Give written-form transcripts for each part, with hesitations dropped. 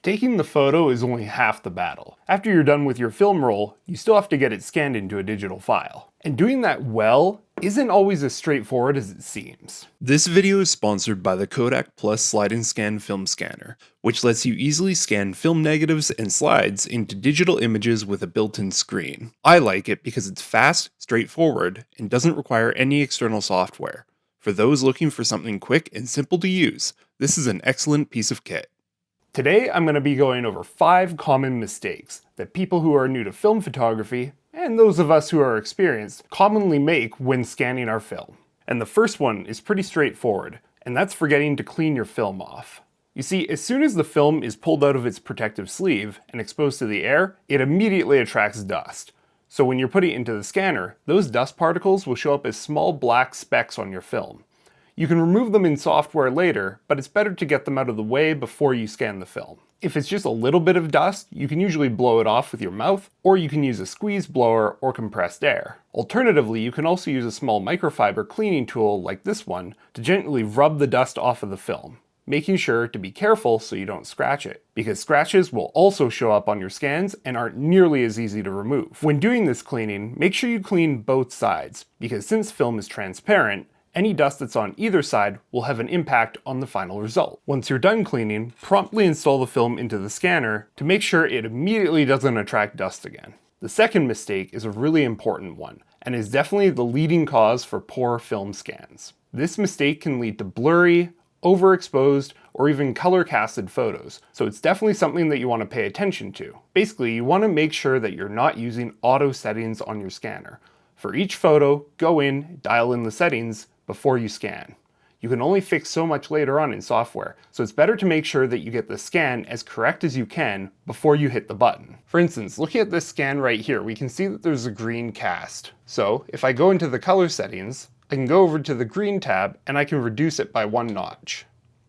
Taking the photo is only half the battle. After you're done with your film roll, you still have to get it scanned into a digital file. And doing that well isn't always as straightforward as it seems. This video is sponsored by the Kodak Plus Slide and Scan Film Scanner, which lets you easily scan film negatives and slides into digital images with a built-in screen. I like it because it's fast, straightforward, and doesn't require any external software. For those looking for something quick and simple to use, this is an excellent piece of kit. Today I'm going to be going over 5 common mistakes that people who are new to film photography, and those of us who are experienced, commonly make when scanning our film. And the first one is pretty straightforward, and that's forgetting to clean your film off. You see, as soon as the film is pulled out of its protective sleeve and exposed to the air, it immediately attracts dust. So when you're putting it into the scanner, those dust particles will show up as small black specks on your film. You can remove them in software later, but it's better to get them out of the way before you scan the film. If it's just a little bit of dust, you can usually blow it off with your mouth, or you can use a squeeze blower or compressed air. Alternatively, you can also use a small microfiber cleaning tool like this one to gently rub the dust off of the film, making sure to be careful so you don't scratch it, because scratches will also show up on your scans and aren't nearly as easy to remove. When doing this cleaning, make sure you clean both sides, because since film is transparent, any dust that's on either side will have an impact on the final result. Once you're done cleaning, promptly install the film into the scanner to make sure it immediately doesn't attract dust again. The second mistake is a really important one, and is definitely the leading cause for poor film scans. This mistake can lead to blurry, overexposed, or even color casted photos, so it's definitely something that you want to pay attention to. Basically, you want to make sure that you're not using auto settings on your scanner. For each photo, go in, dial in the settings before you scan. You can only fix so much later on in software, so it's better to make sure that you get the scan as correct as you can before you hit the button. For instance, looking at this scan right here, we can see that there's a green cast. So if I go into the color settings, I can go over to the green tab and I can reduce it by 1 notch.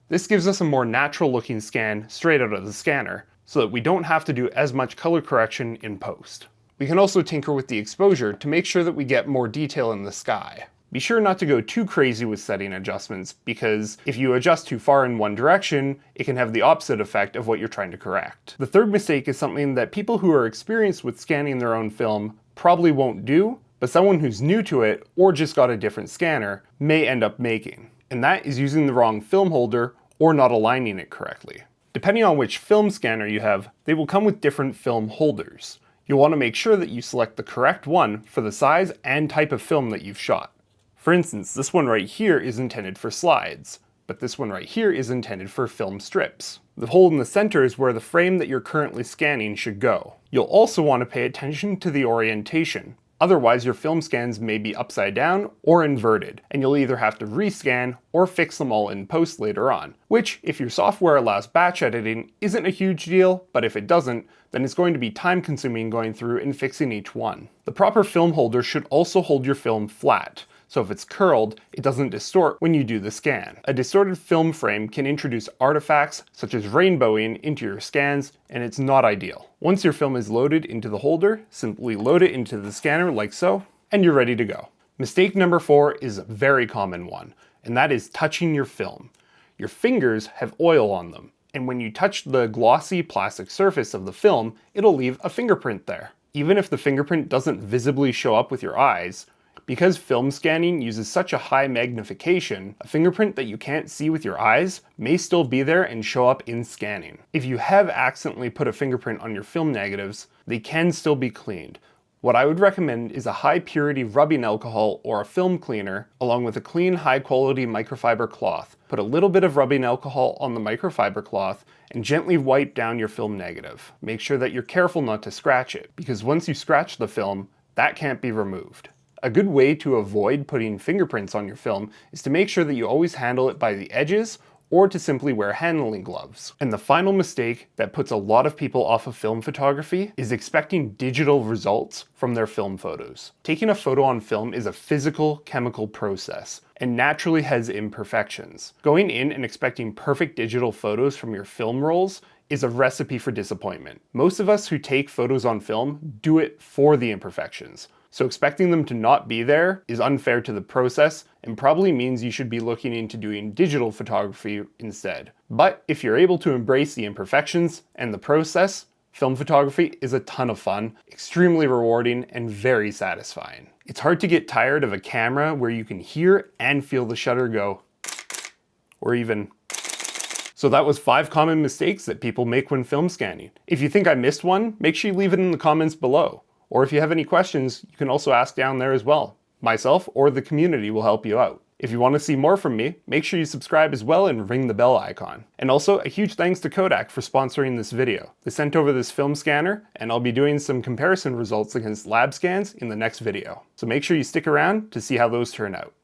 This gives us a more natural looking scan straight out of the scanner, so that we don't have to do as much color correction in post. We can also tinker with the exposure to make sure that we get more detail in the sky. Be sure not to go too crazy with setting adjustments, because if you adjust too far in one direction, it can have the opposite effect of what you're trying to correct. The third mistake is something that people who are experienced with scanning their own film probably won't do, but someone who's new to it or just got a different scanner may end up making. And that is using the wrong film holder or not aligning it correctly. Depending on which film scanner you have, they will come with different film holders. You'll want to make sure that you select the correct one for the size and type of film that you've shot. For instance, this one right here is intended for slides, but this one right here is intended for film strips. The hole in the center is where the frame that you're currently scanning should go. You'll also want to pay attention to the orientation. Otherwise, your film scans may be upside down or inverted, and you'll either have to rescan or fix them all in post later on, which, if your software allows batch editing, isn't a huge deal, but if it doesn't, then it's going to be time consuming going through and fixing each one. The proper film holder should also hold your film flat, so if it's curled, it doesn't distort when you do the scan. A distorted film frame can introduce artifacts such as rainbowing into your scans, and it's not ideal. Once your film is loaded into the holder, simply load it into the scanner like so, and you're ready to go. Mistake number 4 is a very common one, and that is touching your film. Your fingers have oil on them, and when you touch the glossy plastic surface of the film, it'll leave a fingerprint there. Even if the fingerprint doesn't visibly show up with your eyes, because film scanning uses such a high magnification, a fingerprint that you can't see with your eyes may still be there and show up in scanning. If you have accidentally put a fingerprint on your film negatives, they can still be cleaned. What I would recommend is a high purity rubbing alcohol or a film cleaner, along with a clean, high quality microfiber cloth. Put a little bit of rubbing alcohol on the microfiber cloth and gently wipe down your film negative. Make sure that you're careful not to scratch it, because once you scratch the film, that can't be removed. A good way to avoid putting fingerprints on your film is to make sure that you always handle it by the edges, or to simply wear handling gloves. And the final mistake that puts a lot of people off of film photography is expecting digital results from their film photos. Taking a photo on film is a physical, chemical process, and naturally has imperfections. Going in and expecting perfect digital photos from your film rolls is a recipe for disappointment. Most of us who take photos on film do it for the imperfections. So expecting them to not be there is unfair to the process and probably means you should be looking into doing digital photography instead. But if you're able to embrace the imperfections and the process, film photography is a ton of fun, extremely rewarding, and very satisfying. It's hard to get tired of a camera where you can hear and feel the shutter go, or even. So that was 5 common mistakes that people make when film scanning. If you think I missed one, make sure you leave it in the comments below. Or if you have any questions, you can also ask down there as well. Myself or the community will help you out. If you want to see more from me, make sure you subscribe as well and ring the bell icon. And also a huge thanks to Kodak for sponsoring this video. They sent over this film scanner, and I'll be doing some comparison results against lab scans in the next video. So make sure you stick around to see how those turn out.